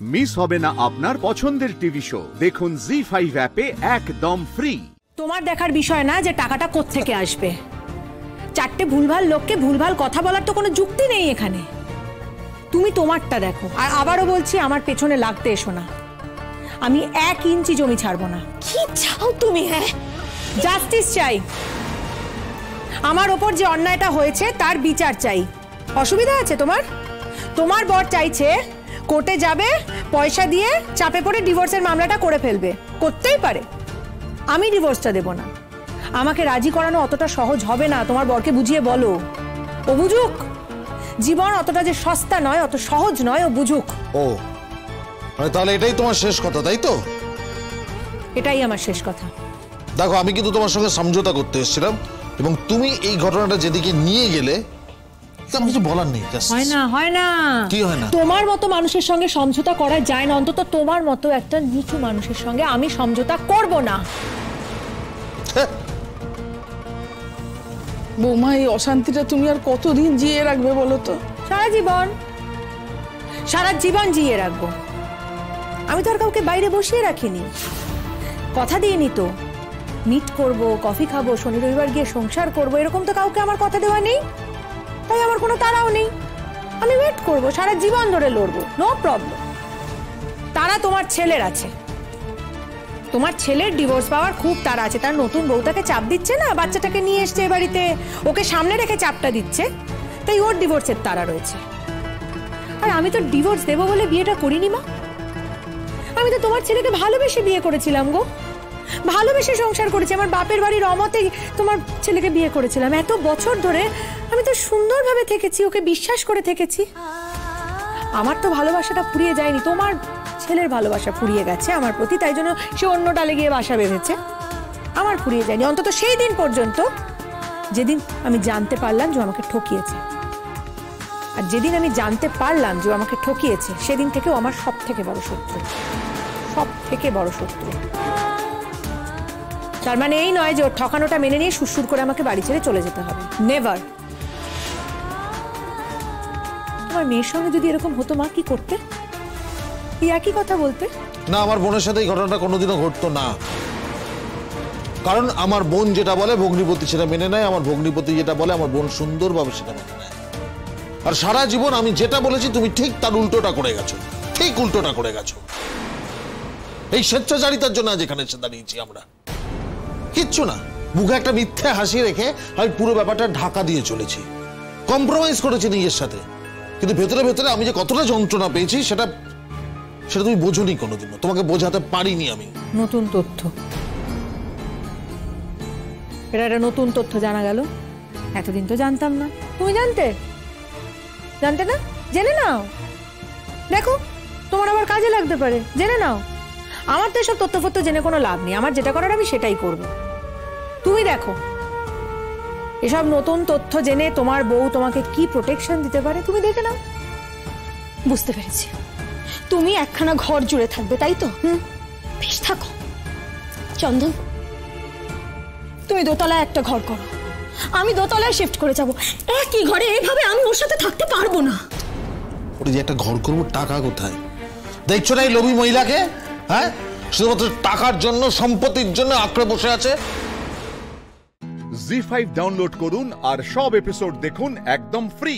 Miss হবে না আপনার পছন্দের টিভি শো। দেখুন জি5 অ্যাপে একদম ফ্রি। তোমার দেখার বিষয় না যে টাকাটা কোত্থেকে আসবে। চারটে ভুলভাল লোককে ভুলভাল কথা বলার তো কোনো যুক্তি নেই এখানে। তুমি তোমারটা দেখো। আর আবারও বলছি, আমার পেছনে লাগতে এসো না। আমি 1 ইঞ্চি জমি ছাড়বো না। কি চাও তুমি? হ্যাঁ, জাস্টিস চাই। আমার ওপর যে অন্যায়টা হয়েছে তার বিচার চাই। অসুবিধা আছে তোমার? তোমার বর চাইছে কোর্টে যাবে, পয়সা দিয়ে চাপে পড়ে ডিভোর্সের মামলাটা করে ফেলবে। করতেই পারে, আমি ডিভোর্সটা দেব না। আমাকে রাজি করানো অতটা সহজ হবে না। তোমার বরকে বুঝিয়ে বলো, ও বুঝুক জীবন অতটা যে সস্তা নয়, অত সহজ নয়, ও বুঝুক। ও তাহলে এটাই তোমার শেষ কথা, তাই তো? এটাই আমার শেষ কথা। দেখো, আমি কিন্তু তোমার সঙ্গে সমঝোতা করতে এসেছিলাম, এবং তুমি এই ঘটনাটা যেদিকে নিয়ে গেলে আমার কিছু বলার নেই। হয় না, হয় না। কি হয় না? তোমার মতো মানুষের সঙ্গে সমঝোতা করা যায় না। অন্তত তোমার মতো একটা নিচু মানুষের সঙ্গে আমি সমঝোতা করব না। বৌমা, এই অশান্তিটা তুমি আর কতদিন জিয়ে রাখবে বলো তো? সারা জীবন, সারা জীবন জিয়ে রাখবো। আমি তো আর কাউকে বাইরে বসিয়ে রাখিনি। কথা দিইনি তো, মিট করব, কফি খাবো, শনি রবিবার গিয়ে সংসার করবো, এরকম তো কাউকে আমার কথা দেওয়া নেই। তাই আমার কোনো তাড়াও নেই। আমি ওয়েট করবো, সারা জীবন ধরে লড়বো, নো প্রবলেম। তারা তোমার ছেলের আছে। তোমার ছেলের ডিভোর্স পাওয়ার খুব তাড়া আছে। তার নতুন বউটাকে চাপ দিচ্ছে না, বাচ্চাটাকে নিয়ে এসছে বাড়িতে, ওকে সামনে রেখে চাপটা দিচ্ছে, তাই ওর ডিভোর্সের তাড়া রয়েছে। আর আমি তো ডিভোর্স দেবো বলে বিয়েটা করিনি মা। আমি তো তোমার ছেলেকে ভালোবেসে বিয়ে করেছিলাম গো, ভালোবেসে সংসার করেছি। আমার বাপের বাড়ির অমতে তোমার ছেলেকে বিয়ে করেছিলাম। এত বছর ধরে আমি তো সুন্দরভাবে থেকেছি, ওকে বিশ্বাস করে থেকেছি। আমার তো ভালোবাসাটা ফুরিয়ে যায়নি, তোমার ছেলের ভালোবাসা ফুরিয়ে গেছে আমার প্রতি, তাই জন্য সে অন্য ডালে গিয়ে বাসা বেঁধেছে। আমার ফুরিয়ে যায়নি, অন্তত সেই দিন পর্যন্ত যেদিন আমি জানতে পারলাম যে আমাকে ঠকিয়েছে। আর যেদিন আমি জানতে পারলাম যে আমাকে ঠকিয়েছে, সেদিন থেকেও আমার সব থেকে বড় শত্রু, সব থেকে বড় শত্রু। তার মানে এই নয় যে ওর ঠকানোটা মেনে নিয়ে সুরসুর করে আমাকে বাড়ি ছেড়ে চলে যেতে হবে। নেভার। তোমার মেয়ের সঙ্গে যদি এরকম হতো মা, কি করতে? কি একই কথা বলতে? না, আমার বোনের সাথে এই ঘটনাটা কোনোদিনও ঘটতো না। কারণ আমার বোন যেটা বলে ভগ্নিপতি সেটা মেনে নেয়, আমার ভগ্নিপতি যেটা বলে আমার বোন সুন্দরভাবে সেটা মেনে নেয়। আর সারা জীবন আমি যেটা বলেছি তুমি ঠিক তার উল্টোটা করে গেছো, ঠিক উল্টোটা করে গেছো। এই স্বেচ্ছাচারিতার জন্য আজ এখানে এসে দাঁড়িয়েছি আমরা। কিচ্ছু না, মুখে একটা মিথ্যে হাসি রেখে আমি পুরো ব্যাপারটা ঢাকা দিয়ে চলেছি, কম্প্রোমাইজ করেছি নিজের সাথে। কিন্তু ভেতরে ভেতরে আমি যে কতটা যন্ত্রণা পেয়েছি সেটা তুমি বোঝোনি কোনোদিনও, তোমাকে বোঝাতে পারিনি আমি। নতুন তথ্য, এটা একটা নতুন তথ্য জানা গেল। এতদিন তো জানতাম না। তুমি জানতে না? জেনে নাও, দেখো তোমার আবার কাজে লাগতে পারে, জেনে নাও। আমার তো এসব তথ্য ফথ্য জেনে কোনো লাভ নেই। আমার যেটা করার আমি সেটাই করব। তুমি দেখো, এসব নতুন তথ্য জেনে তোমার বউ তোমাকে কি প্রোটেকশন দিতে পারে, তুমি দেখে নাও। বুঝতে পেরেছি, তুমি একখানা ঘর জুড়ে থাকবে, তাই তো? বেশ, থাকো। চন্দন, তুমি দোতলায় একটা ঘর করো, আমি দোতলায় শিফট করে যাব। একই ঘরে এইভাবে আমি ওর সাথে থাকতে পারবো না। ওরে যে একটা ঘর করবো, টাকা কোথায়? দেখছো না এই লোভী মহিলাকে? হ্যাঁ, শুধুমাত্র টাকার জন্য, সম্পত্তির জন্য আঁকড়ে বসে আছে। জি5 ডাউনলোড করুন আর সব এপিসোড দেখুন একদম ফ্রি।